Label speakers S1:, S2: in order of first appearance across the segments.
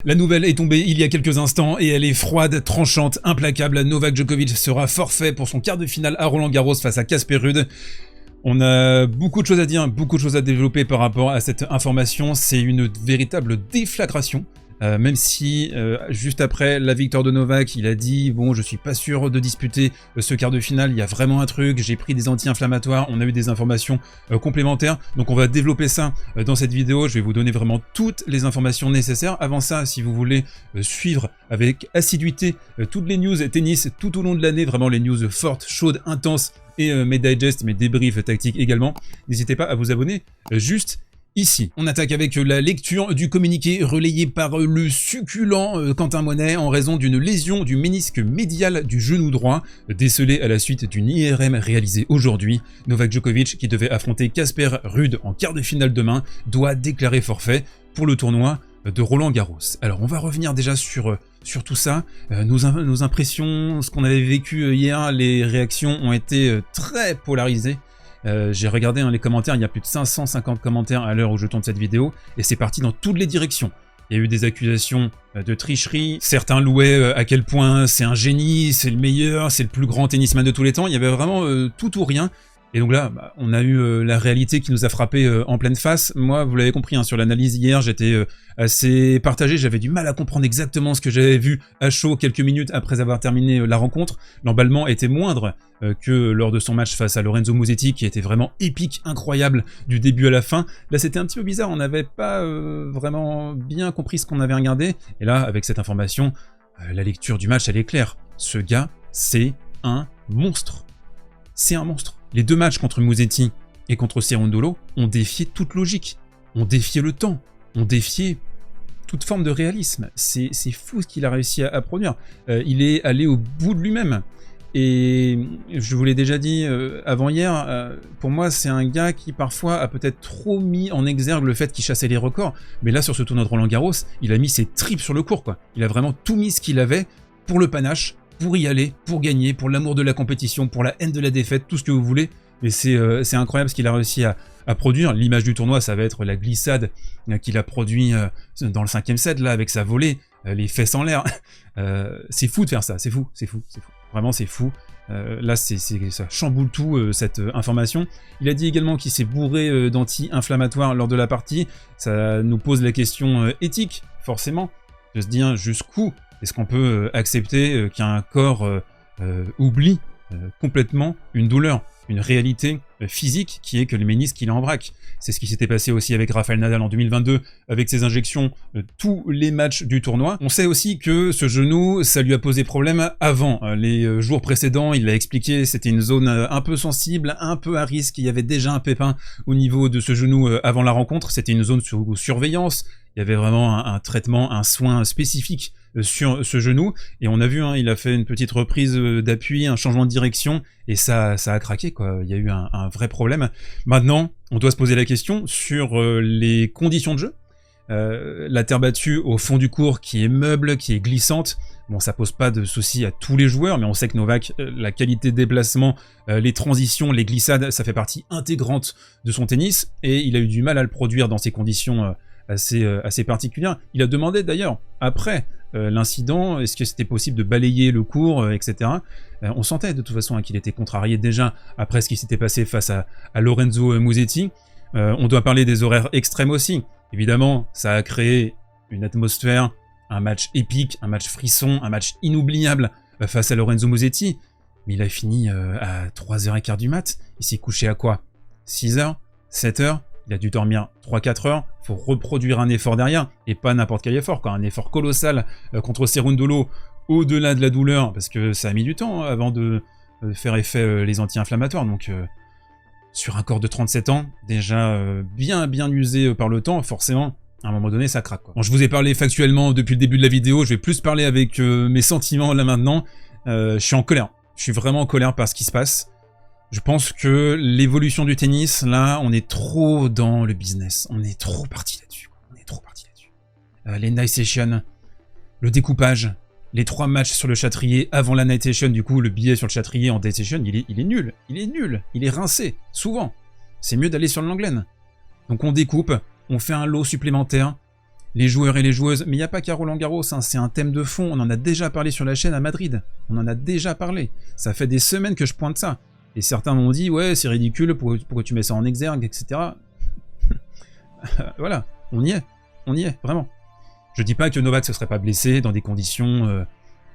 S1: La nouvelle est tombée il y a quelques instants et elle est froide, tranchante, implacable. Novak Djokovic sera forfait pour son quart de finale à Roland-Garros face à Casper Ruud. On a beaucoup de choses à dire, beaucoup de choses à développer par rapport à cette information. C'est une véritable déflagration. Même si juste après la victoire de Novak, il a dit bon, je suis pas sûr de disputer ce quart de finale, il y a vraiment un truc, j'ai pris des anti-inflammatoires, on a eu des informations complémentaires, donc on va développer ça dans cette vidéo. Je vais vous donner vraiment toutes les informations nécessaires. Avant ça, si vous voulez suivre avec assiduité toutes les news tennis tout au long de l'année, vraiment les news fortes, chaudes, intenses, et mes digests, mes débriefs tactiques également, n'hésitez pas à vous abonner juste ici. On attaque avec la lecture du communiqué relayé par le succulent Quentin Monnet en raison d'une lésion du ménisque médial du genou droit, décelée à la suite d'une IRM réalisée aujourd'hui. Novak Djokovic, qui devait affronter Casper Ruud en quart de finale demain, doit déclarer forfait pour le tournoi de Roland-Garros. Alors on va revenir déjà sur tout ça, nos impressions, ce qu'on avait vécu hier. Les réactions ont été très polarisées. J'ai regardé les commentaires, il y a plus de 550 commentaires à l'heure où je tourne cette vidéo, et c'est parti dans toutes les directions. Il y a eu des accusations de tricherie, certains louaient à quel point c'est un génie, c'est le meilleur, c'est le plus grand tennisman de tous les temps. Il y avait vraiment tout ou rien. Et donc là, on a eu la réalité qui nous a frappé en pleine face. Moi, vous l'avez compris, sur l'analyse hier, j'étais assez partagé. J'avais du mal à comprendre exactement ce que j'avais vu à chaud quelques minutes après avoir terminé la rencontre. L'emballement était moindre que lors de son match face à Lorenzo Musetti, qui était vraiment épique, incroyable du début à la fin. Là, c'était un petit peu bizarre. On n'avait pas vraiment bien compris ce qu'on avait regardé. Et là, avec cette information, la lecture du match, elle est claire. Ce gars, c'est un monstre. C'est un monstre. Les deux matchs contre Musetti et contre Cerundolo ont défié toute logique, ont défié le temps, ont défié toute forme de réalisme. C'est fou ce qu'il a réussi à produire. Il est allé au bout de lui-même. Et je vous l'ai déjà dit avant hier, pour moi c'est un gars qui parfois a peut-être trop mis en exergue le fait qu'il chassait les records. Mais là sur ce tournoi de Roland-Garros, il a mis ses tripes sur le court, quoi. Il a vraiment tout mis ce qu'il avait pour le panache, pour y aller, pour gagner, pour l'amour de la compétition, pour la haine de la défaite, tout ce que vous voulez. Mais c'est incroyable ce qu'il a réussi à produire. L'image du tournoi, ça va être la glissade qu'il a produit dans le 5e set, là, avec sa volée, les fesses en l'air. C'est fou de faire ça, c'est fou. Vraiment, c'est fou. Là, ça chamboule tout, cette information. Il a dit également qu'il s'est bourré d'anti-inflammatoires lors de la partie. Ça nous pose la question éthique, forcément, de se dire jusqu'où est-ce qu'on peut accepter qu'un corps oublie complètement une douleur, une réalité physique qui est que le ménisque il est en vrac. C'est ce qui s'était passé aussi avec Rafael Nadal en 2022 avec ses injections tous les matchs du tournoi. On sait aussi que ce genou, ça lui a posé problème avant. Les jours précédents, il l'a expliqué, c'était une zone un peu sensible, un peu à risque. Il y avait déjà un pépin au niveau de ce genou avant la rencontre. C'était une zone sous surveillance. Il y avait vraiment un traitement, un soin spécifique sur ce genou, et on a vu, il a fait une petite reprise d'appui, un changement de direction, et ça a craqué, quoi. Il y a eu un vrai problème. Maintenant, on doit se poser la question sur les conditions de jeu. La terre battue au fond du court qui est meuble, qui est glissante, bon, ça pose pas de soucis à tous les joueurs, mais on sait que Novak, la qualité de déplacement, les transitions, les glissades, ça fait partie intégrante de son tennis, et il a eu du mal à le produire dans ces conditions assez particulières. Il a demandé d'ailleurs, après l'incident, est-ce que c'était possible de balayer le court, etc. On sentait de toute façon qu'il était contrarié déjà après ce qui s'était passé face à Lorenzo Musetti. On doit parler des horaires extrêmes aussi. Évidemment, ça a créé une atmosphère, un match épique, un match frisson, un match inoubliable face à Lorenzo Musetti. Mais il a fini à 3h15 du mat. Il s'est couché à quoi? 6h? 7h? Il a dû dormir 3-4 heures, il faut reproduire un effort derrière, et pas n'importe quel effort, quoi. Un effort colossal contre Cerundolo, au-delà de la douleur, parce que ça a mis du temps avant de faire effet les anti-inflammatoires, donc sur un corps de 37 ans, déjà bien usé par le temps, forcément, à un moment donné, ça craque, quoi. Bon, je vous ai parlé factuellement depuis le début de la vidéo, je vais plus parler avec mes sentiments là maintenant. Je suis en colère, je suis vraiment en colère par ce qui se passe. Je pense que l'évolution du tennis, là, on est trop dans le business. On est trop parti là-dessus. Les night sessions, le découpage, les 3 matchs sur le Châtrier avant la night session, du coup, le billet sur le Châtrier en day session, il est nul. Il est rincé, souvent. C'est mieux d'aller sur le Langlaine. Donc on découpe, on fait un lot supplémentaire, les joueurs et les joueuses. Mais il n'y a pas qu'à Roland-Garros, hein, c'est un thème de fond. On en a déjà parlé sur la chaîne à Madrid. On en a déjà parlé. Ça fait des semaines que je pointe ça. Et certains m'ont dit, ouais, c'est ridicule, pourquoi tu mets ça en exergue, etc. Voilà, on y est, vraiment. Je dis pas que Novak se serait pas blessé dans des conditions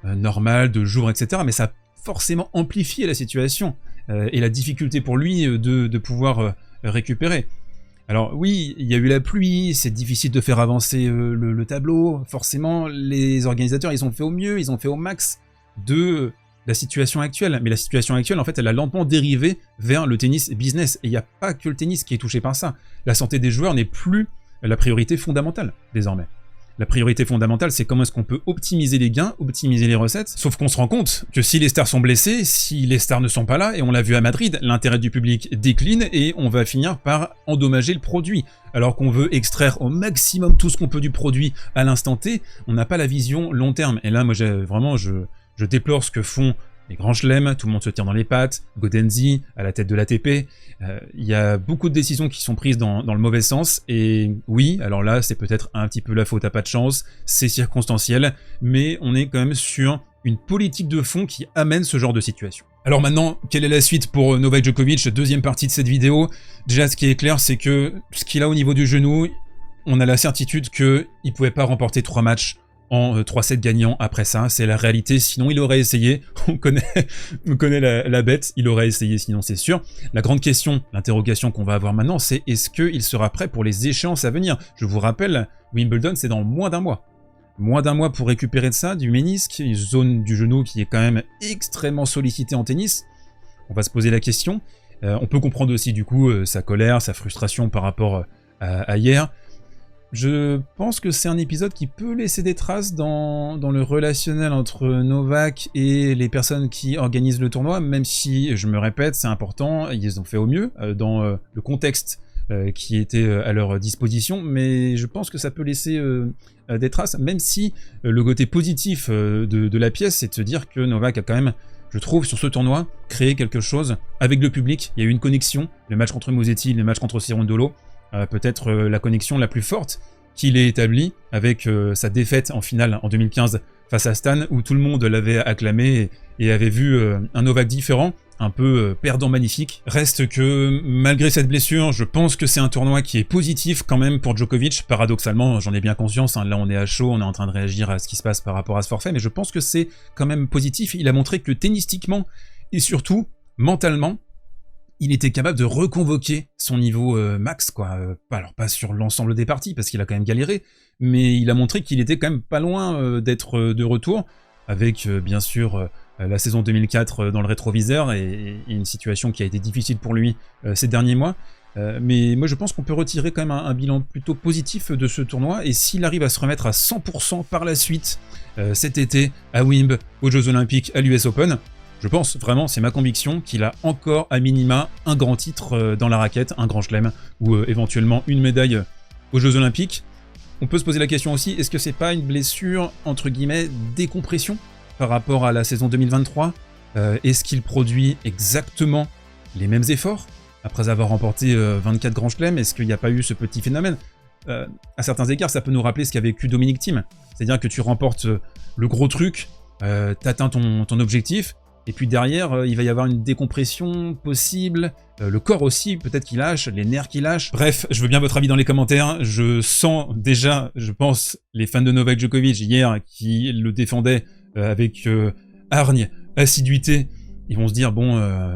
S1: normales, de jour, etc. Mais ça a forcément amplifié la situation et la difficulté pour lui de pouvoir récupérer. Alors oui, il y a eu la pluie, c'est difficile de faire avancer le tableau. Forcément, les organisateurs, ils ont fait au mieux, ils ont fait au max de la situation actuelle. Mais la situation actuelle, en fait, elle a lentement dérivé vers le tennis business. Et il n'y a pas que le tennis qui est touché par ça. La santé des joueurs n'est plus la priorité fondamentale, désormais. La priorité fondamentale, c'est comment est-ce qu'on peut optimiser les gains, optimiser les recettes. Sauf qu'on se rend compte que si les stars sont blessées, si les stars ne sont pas là, et on l'a vu à Madrid, l'intérêt du public décline et on va finir par endommager le produit. Alors qu'on veut extraire au maximum tout ce qu'on peut du produit à l'instant T, on n'a pas la vision long terme. Et là, moi, je déplore ce que font les grands chelems, tout le monde se tire dans les pattes, Gaudenzi à la tête de l'ATP. Il y a beaucoup de décisions qui sont prises dans le mauvais sens, et oui, alors là, c'est peut-être un petit peu la faute à pas de chance, c'est circonstanciel, mais on est quand même sur une politique de fond qui amène ce genre de situation. Alors maintenant, quelle est la suite pour Novak Djokovic? Deuxième partie de cette vidéo. Déjà, ce qui est clair, c'est que ce qu'il a au niveau du genou, on a la certitude qu'il ne pouvait pas remporter 3 matchs en 3-7 gagnants après ça, c'est la réalité, sinon il aurait essayé, on connaît la bête, il aurait essayé sinon c'est sûr. La grande question, l'interrogation qu'on va avoir maintenant, c'est est-ce qu'il sera prêt pour les échéances à venir? Je vous rappelle, Wimbledon c'est dans moins d'un mois. Moins d'un mois pour récupérer de ça, du ménisque, une zone du genou qui est quand même extrêmement sollicitée en tennis. On va se poser la question. On peut comprendre aussi du coup sa colère, sa frustration par rapport à hier. Je pense que c'est un épisode qui peut laisser des traces dans le relationnel entre Novak et les personnes qui organisent le tournoi, même si, je me répète, c'est important, ils ont fait au mieux dans le contexte qui était à leur disposition, mais je pense que ça peut laisser des traces, même si le côté positif de la pièce, c'est de se dire que Novak a quand même, je trouve, sur ce tournoi, créé quelque chose avec le public. Il y a eu une connexion, le match contre Musetti, le match contre Cerundolo, peut-être la connexion la plus forte qu'il ait établie avec sa défaite en finale en 2015 face à Stan, où tout le monde l'avait acclamé et avait vu un Novak différent, un peu perdant magnifique. Reste que, malgré cette blessure, je pense que c'est un tournoi qui est positif quand même pour Djokovic. Paradoxalement, j'en ai bien conscience, hein, là on est à chaud, on est en train de réagir à ce qui se passe par rapport à ce forfait, mais je pense que c'est quand même positif. Il a montré que tennistiquement, et surtout mentalement, il était capable de reconvoquer son niveau max, quoi. Alors pas sur l'ensemble des parties, parce qu'il a quand même galéré, mais il a montré qu'il était quand même pas loin d'être de retour, avec bien sûr la saison 2004 dans le rétroviseur, et une situation qui a été difficile pour lui ces derniers mois. Mais moi je pense qu'on peut retirer quand même un bilan plutôt positif de ce tournoi, et s'il arrive à se remettre à 100% par la suite cet été, à Wimb, aux Jeux Olympiques, à l'US Open, je pense vraiment, c'est ma conviction, qu'il a encore à minima un grand titre dans la raquette, un grand chelem, ou éventuellement une médaille aux Jeux Olympiques. On peut se poser la question aussi, est-ce que c'est pas une blessure, entre guillemets, décompression par rapport à la saison 2023 Est-ce qu'il produit exactement les mêmes efforts après avoir remporté 24 grands chelems? Est-ce qu'il n'y a pas eu ce petit phénomène à certains égards, ça peut nous rappeler ce qu'a vécu Dominic Thiem. C'est-à-dire que tu remportes le gros truc, t'atteins ton objectif, et puis derrière, il va y avoir une décompression possible, le corps aussi, peut-être qu'il lâche, les nerfs qui lâchent. Bref, je veux bien votre avis dans les commentaires. Je sens déjà, je pense, les fans de Novak Djokovic hier qui le défendaient avec hargne, assiduité. Ils vont se dire, bon,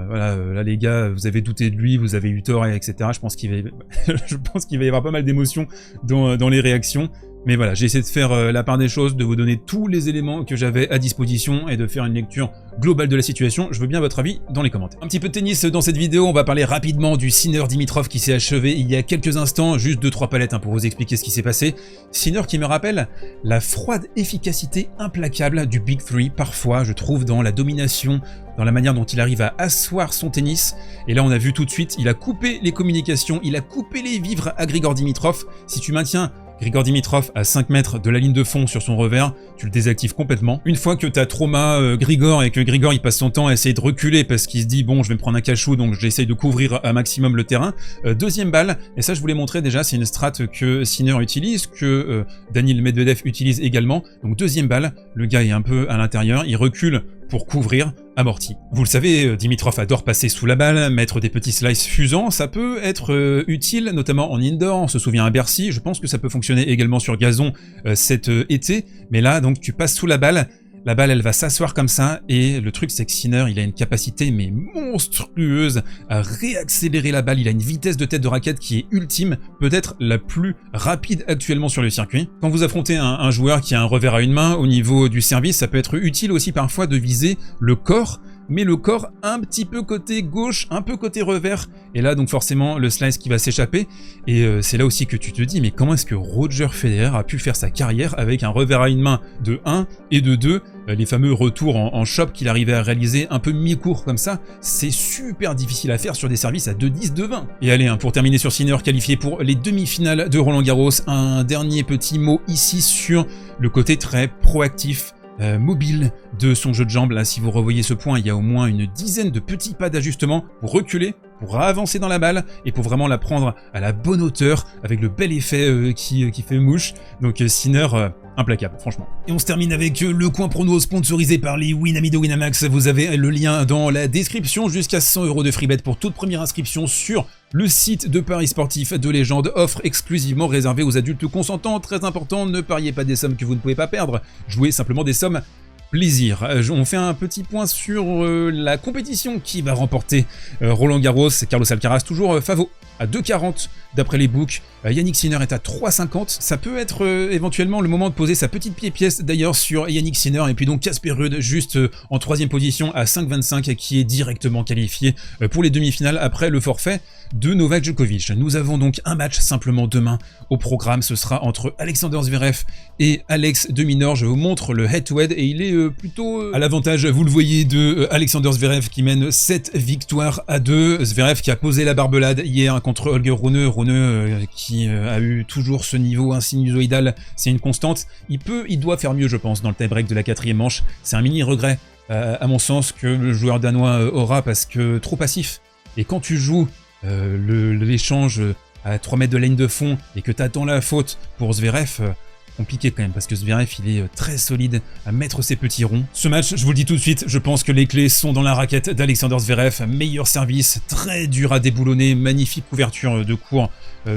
S1: voilà, là les gars, vous avez douté de lui, vous avez eu tort, etc. Je pense qu'il va y avoir pas mal d'émotions dans les réactions. Mais voilà, j'ai essayé de faire la part des choses, de vous donner tous les éléments que j'avais à disposition et de faire une lecture globale de la situation. Je veux bien votre avis dans les commentaires. Un petit peu de tennis dans cette vidéo, on va parler rapidement du Sinner Dimitrov qui s'est achevé il y a quelques instants, juste 2-3 palettes pour vous expliquer ce qui s'est passé. Sinner qui me rappelle la froide efficacité implacable du Big Three, parfois je trouve, dans la domination, dans la manière dont il arrive à asseoir son tennis. Et là on a vu tout de suite, il a coupé les communications, il a coupé les vivres à Grigor Dimitrov. Si tu maintiens Grigor Dimitrov à 5 mètres de la ligne de fond sur son revers, tu le désactives complètement. Une fois que tu as trauma Grigor et que Grigor il passe son temps à essayer de reculer parce qu'il se dit bon je vais me prendre un cachou donc j'essaye de couvrir un maximum le terrain, deuxième balle, et ça je vous l'ai montré déjà, c'est une strat que Sinner utilise, que Daniil Medvedev utilise également. Donc deuxième balle, le gars est un peu à l'intérieur, il recule pour couvrir, amorti. Vous le savez, Dimitrov adore passer sous la balle, mettre des petits slices fusants, ça peut être utile, notamment en indoor, on se souvient à Bercy, je pense que ça peut fonctionner également sur gazon cet été, mais là, donc tu passes sous la balle elle va s'asseoir comme ça, et le truc c'est que Sinner, il a une capacité mais monstrueuse à réaccélérer la balle, il a une vitesse de tête de raquette qui est ultime, peut-être la plus rapide actuellement sur le circuit. Quand vous affrontez un joueur qui a un revers à une main, au niveau du service, ça peut être utile aussi parfois de viser le corps, mais le corps un petit peu côté gauche, un peu côté revers, et là donc forcément le slice qui va s'échapper, et c'est là aussi que tu te dis mais comment est-ce que Roger Federer a pu faire sa carrière avec un revers à une main de 1 et de 2, les fameux retours en chop qu'il arrivait à réaliser un peu mi-court comme ça, c'est super difficile à faire sur des services à 2-10, 2-20. Et allez, pour terminer sur Sinner qualifié pour les demi-finales de Roland Garros, un dernier petit mot ici sur le côté très proactif, mobile de son jeu de jambes. Là, si vous revoyez ce point, il y a au moins une dizaine de petits pas d'ajustement pour reculer, pour avancer dans la balle et pour vraiment la prendre à la bonne hauteur avec le bel effet qui fait mouche. Donc Sinner, implacable, franchement. Et on se termine avec le coin prono sponsorisé par les Winamax de Winamax. Vous avez le lien dans la description, jusqu'à 100 € de free bet pour toute première inscription sur le site de paris sportif de légende, offre exclusivement réservée aux adultes consentants. Très important, ne pariez pas des sommes que vous ne pouvez pas perdre, jouez simplement des sommes plaisir. On fait un petit point sur la compétition qui va remporter Roland Garros. Carlos Alcaraz toujours favori à 2,40 d'après les books. Yannick Sinner est à 3,50. Ça peut être éventuellement le moment de poser sa petite pièce d'ailleurs sur Yannick Sinner. Et puis donc Casper Ruud juste en 3e position à 5,25 qui est directement qualifié pour les demi-finales après le forfait de Novak Djokovic. Nous avons donc un match simplement demain au programme. Ce sera entre Alexander Zverev et Alex de Minaur. Je vous montre le head-to-head et il est plutôt à l'avantage, vous le voyez, de Alexander Zverev qui mène 7 victoires à 2. Zverev qui a posé la barbelade hier contre Holger Rune. Rune qui a eu toujours ce niveau sinusoïdal, c'est une constante. Il doit faire mieux, je pense, dans le tie-break de la 4e manche. C'est un mini regret, à mon sens, que le joueur danois aura, parce que trop passif. Et quand tu joues l'échange à 3 mètres de ligne de fond et que tu attends la faute pour Zverev, compliqué quand même, parce que Zverev il est très solide à mettre ses petits ronds. Ce match, je vous le dis tout de suite, je pense que les clés sont dans la raquette d'Alexander Zverev. Meilleur service, très dur à déboulonner, magnifique couverture de court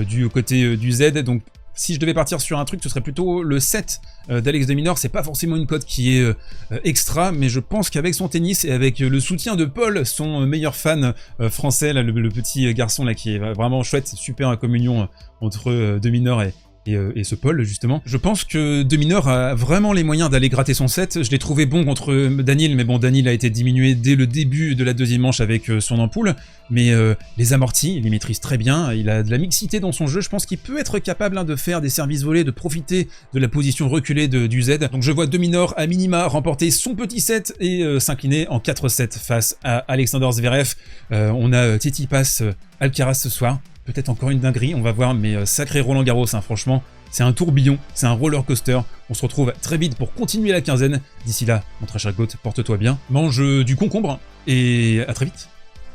S1: du côté du Z. Donc si je devais partir sur un truc, ce serait plutôt le 7 d'Alex de Minaur. C'est pas forcément une cote qui est extra, mais je pense qu'avec son tennis et avec le soutien de Paul, son meilleur fan français, là, le petit garçon là qui est vraiment chouette, super communion entre de Minaur et ce Paul justement. Je pense que de Minaur a vraiment les moyens d'aller gratter son set. Je l'ai trouvé bon contre Daniil, mais bon, Daniil a été diminué dès le début de la 2e manche avec son ampoule, mais les amortis, il les maîtrise très bien, il a de la mixité dans son jeu. Je pense qu'il peut être capable de faire des services volés, de profiter de la position reculée du Z. Donc je vois de Minaur à minima remporter son petit set et s'incliner en 4-7 face à Alexander Zverev. On a Tsitsipas Alcaraz ce soir. Peut-être encore une dinguerie, on va voir, mais sacré Roland Garros, franchement, c'est un tourbillon, c'est un roller coaster. On se retrouve très vite pour continuer la quinzaine. D'ici là, mon très cher Goat, porte-toi bien, mange du concombre, et à très vite.